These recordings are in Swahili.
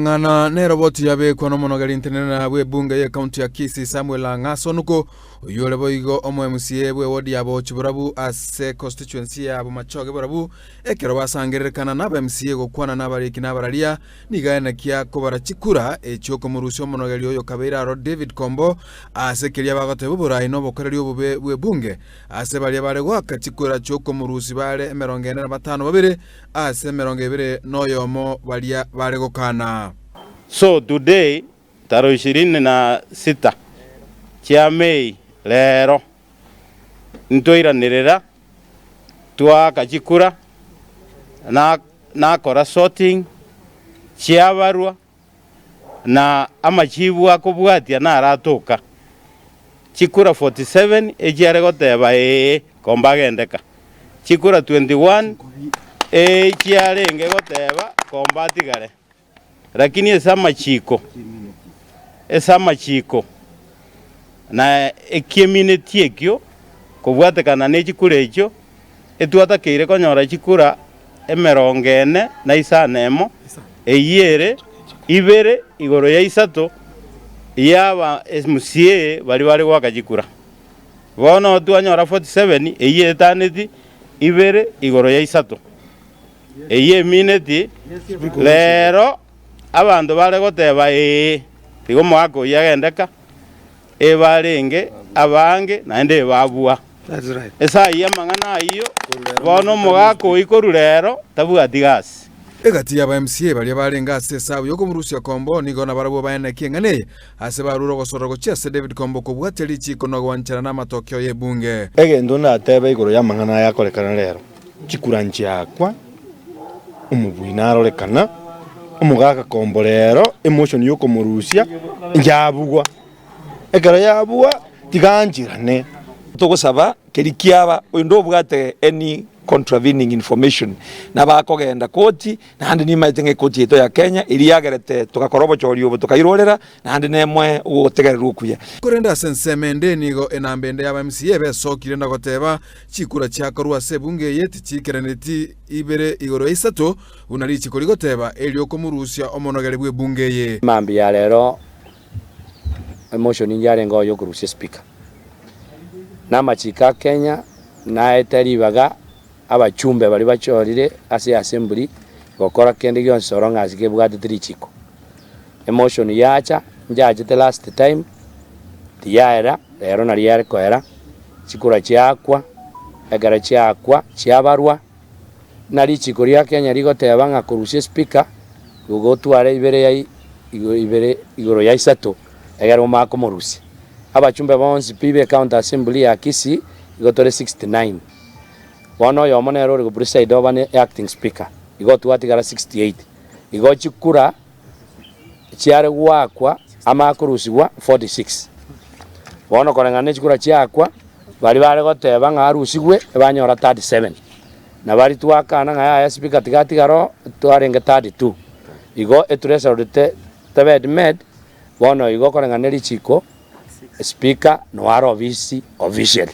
Ngana ne roboti yabe kono monogari internena bwe bunga ye county ya Kisii Samuel Ngaso nuko yole boigo omo MCA bwe wodi yabo chiburabu ase constituency ya machoge burabu ekero basangerekana na MCA go kwana nabariki nabararia nigaena kia kobara chikura echoko murusyo monogari oyo kabera ro David Kombo ase kiria bagote bubura ino bokoreri obube bwe bunge ase bali bare gwaka chikura choko murusi bare 75 babire ase 20 noyomo balia bare gokana. So today, taro 26 chia Mei lero ntoiranirira twakachikura nakora sorting chia barua na amachibu akobwatia naratoka chikura 47 ejiare goteba kombagendeka chikura 21 chiarenge goteba kombatigare. Lakini esama chiko na community ekyo kubwatekana ne chikura ekyo etwatakeire konyora chikura 40 na isanemo eyere ibere igoro ya isato yaba MCA bari gwaka chikura bono twanyora 47 eye taneti ibere igoro ya isato eye mineti lero abantu bare goteba tigo mwako yagendeka ebarenge abange naende babua. That's right. Esa yamangana iyo bono mwako ikorurero tabwatigasi egati ya MCA bali barenga ase sabu yoko murusya Kombo nigona barabo bayana kingane ase baruro gosoro gocha ase David Kombo ko bwateli chiko no gwanchana na matokyo ye bunge egendo na tebe igoro yamangana yakorekana rero chikuranchi yakwa umubwinaro rekana umugaka Kombo rero emotion yoko murusya njabugwa ekara yabugwa tiganjirane tugusaba kerikiaba undo bwate any contravening information na bakogenda koti nandi ni maitenge koti yeto ya Kenya iri yagerete tukakorobo choriyo tukairorera nandi nemwe utegerera ukuya kurenda sensemende nigo enambende ya MCA besokire ndagoteba chikura cyakorwa sebunge yeti chikereneti ibere igoro isato unari chikori goteba elio komurusya omonogere bwe bunge ye mambi ya lero emotion njare ngo yo kurusya speaker na machika Kenya na etaribaga abachumbe bali bachorire ase assembly gokora kende gyo soronga asike bwate trichiko emotion yacha njaje the last time tiyaera lero na liare koera chikura chiakwa egara chiakwa chiabarwa na lichiko lya Kenya ligoteba nga kurusya speaker gogotware ibere igoro ya isato egara mako morusi abachumbe bonsi pibe county assembly ya Kisii igotore 69 bono yo monero go preside over acting speaker igotwatigara 68 igochikura chiare gwakwa amakurusigwa 46 bono korengane chikura chiakwa bali bare goteba nga arusigwe banyora 37 na bari twakana nga ya speaker tigatigaro twarenge 32 igo eturesa rute tebed med bono igo korengane lichiko speaker no aro visi official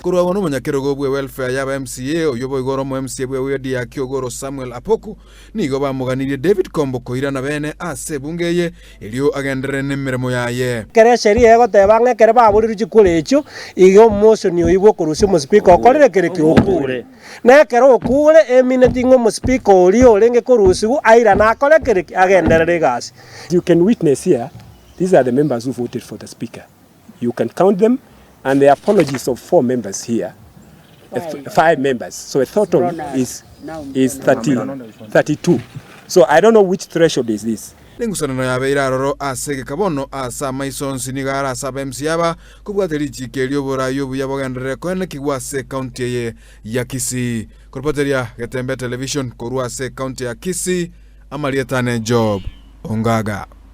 kurwa wono munyakero bwe welfare ya MCA oyobo igoro mu MCA bwe wedi ya Kyogoro Samuel Apoku nigo bamuganirie David Kombo koira na bene ase bungeye elio agendere nemiremo yaye kere sheria egoteba ng'ekere baburiru chikure echo igo motion oibwo kurusya mu speaker okorere kere kiokure nekere okure eminute ngo mu speaker oli orenge kurusigu aira na akore kere agendere gasi. You can witness here, these are the members who voted for the speaker. You can count them. And the apologies of 4 members here, 5 members. So a total is 32. So I don't know which threshold is this. Lengusana ya beira roro asege kabono asa maison sinigara asa MCA kubwateri chikelio bora yobu yabogandere kwene kigwase county ye ya Kisii. Korpoteria Getembe Television korwa se county ya Kisii Amalietane Job Ongaga.